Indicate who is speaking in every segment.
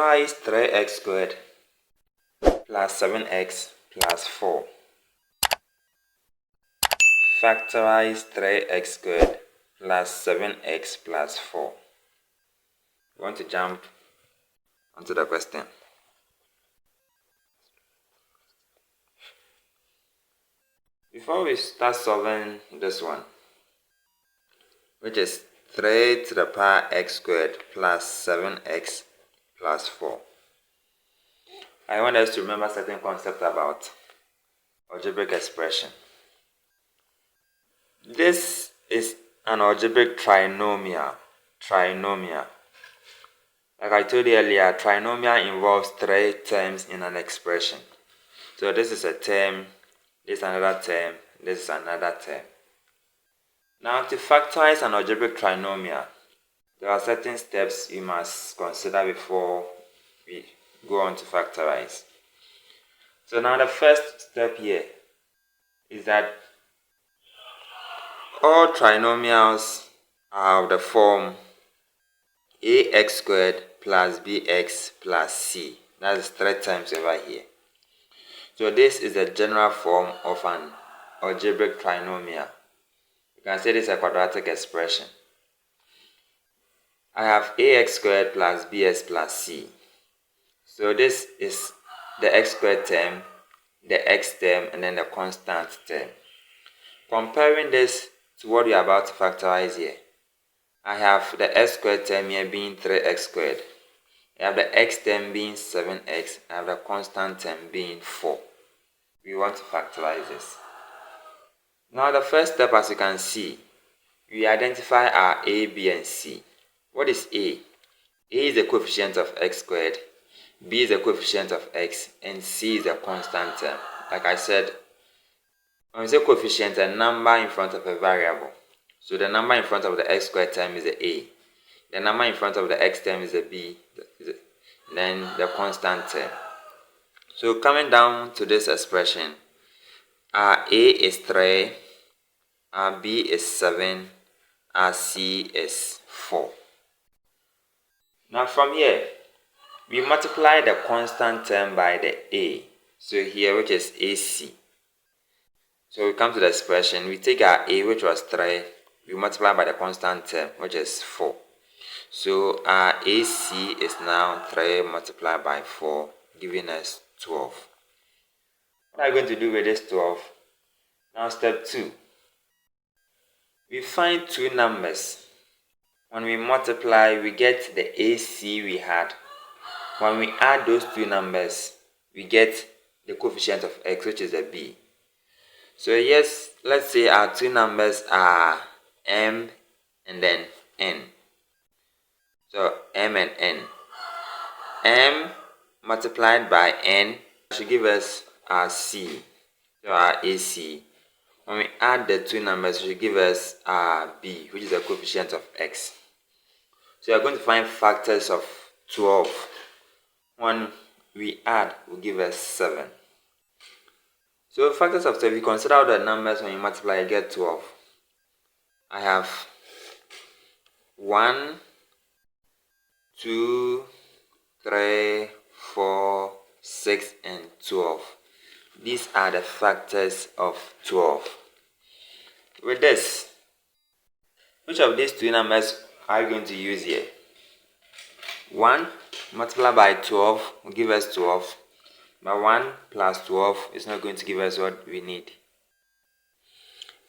Speaker 1: Factorize 3x squared plus 7x plus 4. Factorize 3x squared plus 7x plus 4. We want to jump onto the question. Before we start solving this one, which is 3 to the power x squared plus 7x plus 4, I want us to remember certain concept about algebraic expression. This is an algebraic trinomial. Like I told you earlier, trinomial involves 3 terms in an expression. So this is a term, this is another term, this is another term. Now, to factorize an algebraic trinomial, there are certain steps you must consider before we go on to factorize. So now the first step here is that all trinomials are of the form ax squared plus bx plus c. That is 3 times over here. So this is the general form of an algebraic trinomial. You can say this is a quadratic expression. I have ax squared plus bx plus c. So this is the x squared term, the x term, and then the constant term. Comparing this to what we are about to factorize here, I have the x squared term here being 3x squared. I have the x term being 7x. I have the constant term being 4. We want to factorize this. Now the first step, as you can see, we identify our a, b, and c. What is a? A is the coefficient of x squared, b is the coefficient of x, and c is the constant term. Like I said, when we say coefficient, a number in front of a variable. So the number in front of the x squared term is the a. The number in front of the x term is the b. Then the constant term. So coming down to this expression, our a is 3, our b is 7, our c is 4. Now from here, we multiply the constant term by the a. So here, which is ac. So we come to the expression, we take our a, which was 3, we multiply by the constant term, which is 4. So our AC is now 3 multiplied by 4, giving us 12. What are we going to do with this 12? Now step 2. We find 2 numbers. When we multiply, we get the AC we had. When we add those 2 numbers, we get the coefficient of x, which is the b. So yes, let's say our 2 numbers are m and then n. So m and n. M multiplied by n should give us our c, so our AC. When we add the 2 numbers, it should give us our b, which is the coefficient of x. So we are going to find factors of 12. When we add, will give us 7. So factors of 12, if you consider all the numbers when you multiply, you get 12. I have 1, 2, 3, 4, 6, and 12. These are the factors of 12. With this, which of these 2 numbers are you going to use here? 1 multiplied by 12 will give us 12. But 1 plus 12 is not going to give us what we need.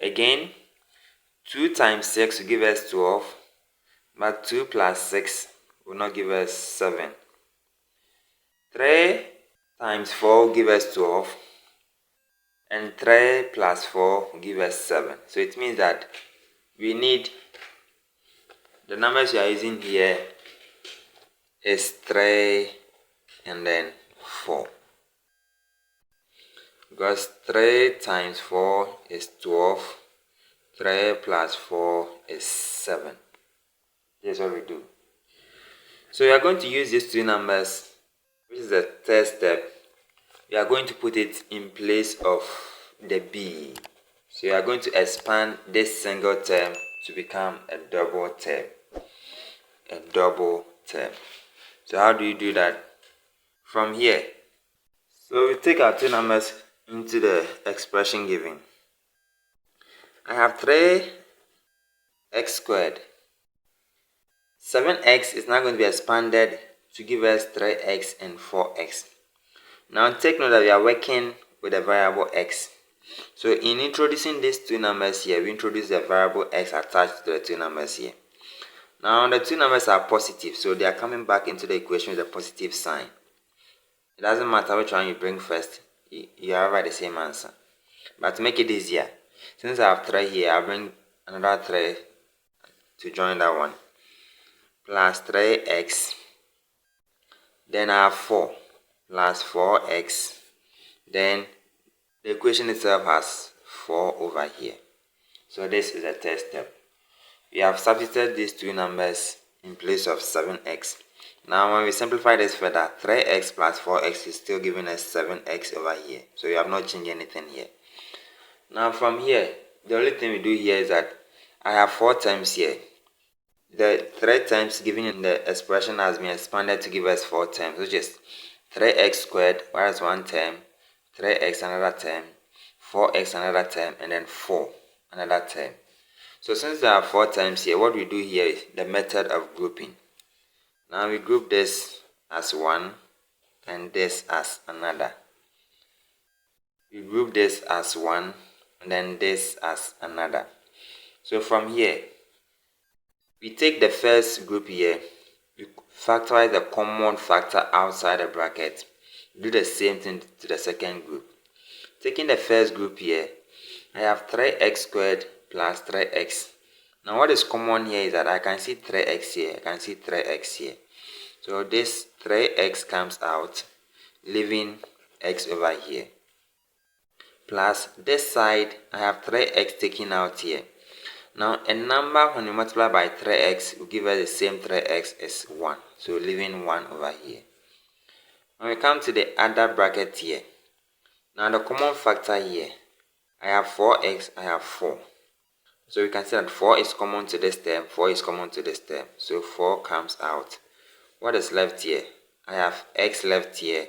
Speaker 1: Again, 2 times 6 will give us 12. But 2 plus 6 will not give us 7. 3 times 4 will give us 12. And 3 plus 4 will give us 7. So it means that we need, the numbers we are using here is 3 and then 4. Because 3 times 4 is 12. 3 plus 4 is 7. That's what we do. So we are going to use these 2 numbers, which is the third step. We are going to put it in place of the b. So we are going to expand this single term to become a double term. A double term. So how do you do that? From here, so we take our two numbers into the expression given. I have 3x squared. 7x is now going to be expanded to give us 3x and 4x. Now take note that we are working with the variable x. So in introducing these two numbers here, we introduce the variable x attached to the two numbers here. Now the two numbers are positive, so they are coming back into the equation with a positive sign. It doesn't matter which one you bring first, you arrive at the same answer. But to make it easier, since I have 3 here, I'll bring another 3 to join that one. Plus 3x. Then I have 4 plus 4x. Then the equation itself has 4 over here. So this is the third step. We have substituted these two numbers in place of 7x. Now when we simplify this further, 3x plus 4x is still giving us 7x over here. So we have not changed anything here. Now from here, the only thing we do here is that I have 4 terms here. The 3 terms given in the expression has been expanded to give us 4 terms, which is 3x squared, whereas 1 term, 3x another term, 4x another term, and then 4 another term. So since there are 4 terms here, what we do here is the method of grouping. Now we group this as 1 and this as another. We group this as 1 and then this as another. So from here, we take the first group here, we factorize the common factor outside the bracket. Do the same thing to the second group. Taking the first group here, I have 3x squared plus 3x. Now what is common here is that I can see 3x here, I can see 3x here. So this 3x comes out, leaving x over here. Plus this side, I have 3x taken out here. Now a number when you multiply by 3x will give us the same 3x as 1. So leaving 1 over here. When we come to the other bracket here, now the common factor here, I have 4x, I have 4. So we can see that 4 is common to this term, 4 is common to this term. So 4 comes out. What is left here? I have x left here.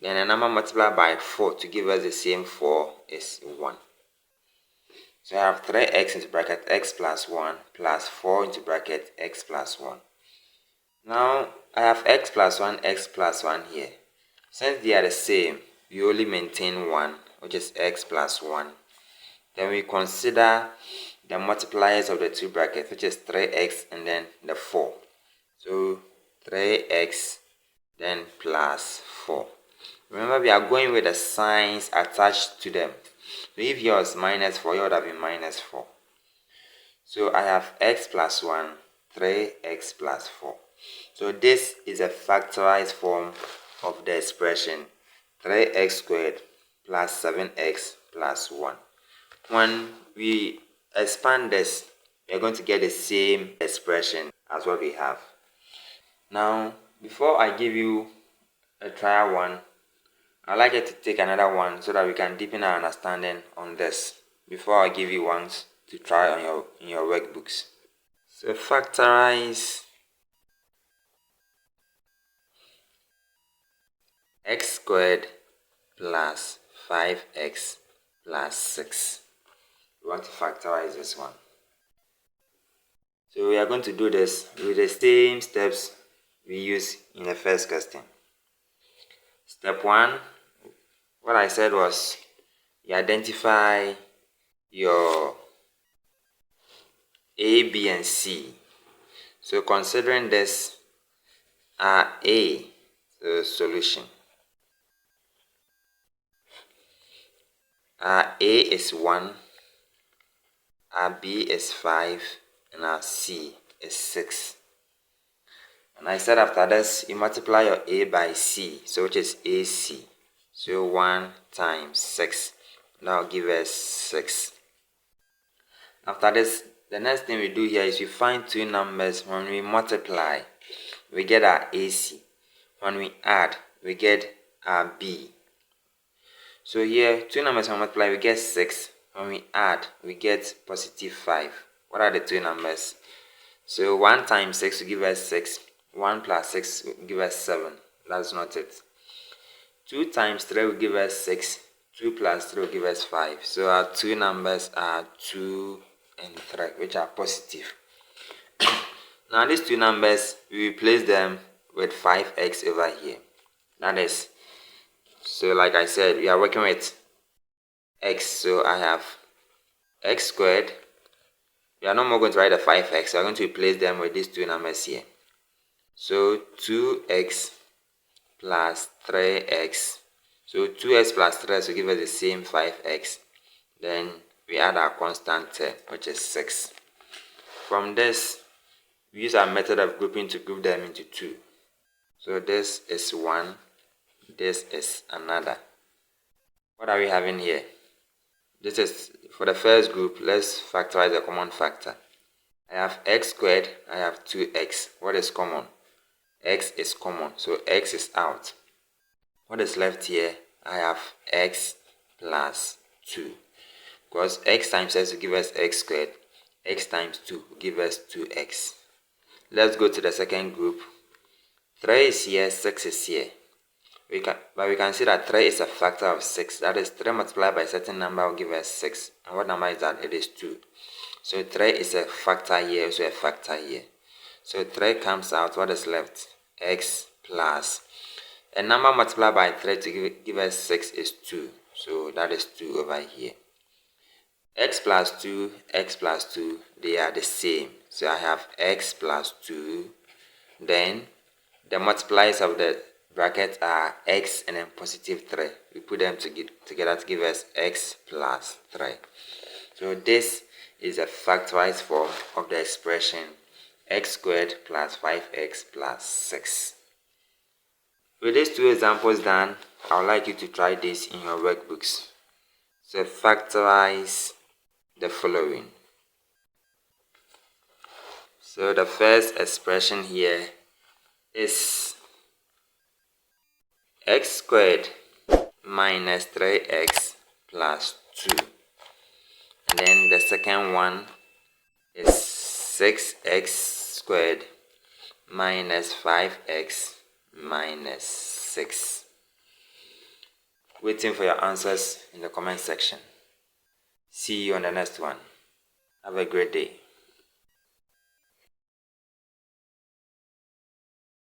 Speaker 1: Then a number multiplied by 4 to give us the same 4 is 1. So I have 3x into bracket x plus 1 plus 4 into bracket x plus 1. Now I have x plus 1 here. Since they are the same, we only maintain 1, which is x plus 1. Then we consider the multipliers of the two brackets, which is 3x and then the 4. So 3x then plus 4. Remember, we are going with the signs attached to them. So if yours is minus 4, yours would have been minus 4. So I have x plus 1, 3x plus 4. So this is a factorized form of the expression 3x squared plus 7x plus 1. When we expand this, we are going to get the same expression as what we have. Now, before I give you a trial one, I'd like you to take another one so that we can deepen our understanding on this before I give you ones to try on in your workbooks. So factorize x squared plus 5x plus 6. We want to factorize this one. So we are going to do this with the same steps we used in the first question. Step 1, what I said was you identify your A, B, and C. So considering this A, the solution. A is 1, B is 5, and C is 6. And I said after this, you multiply your A by C, so which is AC. So 1 times 6, that will give us 6. After this, the next thing we do here is we find two numbers. When we multiply, we get our AC. When we add, we get our B. So here, two numbers when we multiply, we get 6. When we add, we get positive 5. What are the two numbers? So 1 times 6 will give us 6. 1 plus 6 will give us 7. That's not it. 2 times 3 will give us 6. 2 plus 3 will give us 5. So our two numbers are 2 and 3, which are positive. Now these two numbers, we replace them with 5x over here. That is, so like I said, we are working with x. So I have x squared. We are no more going to write the 5x. We are going to replace them with these two numbers here. So 2x plus 3x. So 2x plus 3x will give us the same 5x. Then we add our constant term, which is 6. From this, we use our method of grouping to group them into 2. So this is 1, this is another. What are we having here? This is, for the first group, let's factorize a common factor. I have x squared, I have 2x. What is common? X is common, so x is out. What is left here? I have x plus 2. Because x times x will give us x squared, x times 2 will give us 2x. Let's go to the second group. 3 is here, 6 is here. But we can see that 3 is a factor of 6. That is, 3 multiplied by a certain number will give us 6. And what number is that? It is 2. So 3 is a factor here, also a factor here. So 3 comes out. What is left? X plus. A number multiplied by 3 to give us 6 is 2. So that is 2 over here. X plus 2, they are the same. So I have x plus 2. Then the multipliers of the bracket are x and then positive 3. We put them together to give us x plus 3. So this is a factorized form of the expression x squared plus 5x plus 6. With these two examples done, I would like you to try this in your workbooks. So factorize the following. So the first expression here is x squared minus 3x plus 2. And then the second one is 6x squared minus 5x minus 6. Waiting for your answers in the comment section. See you on the next one. Have a great day.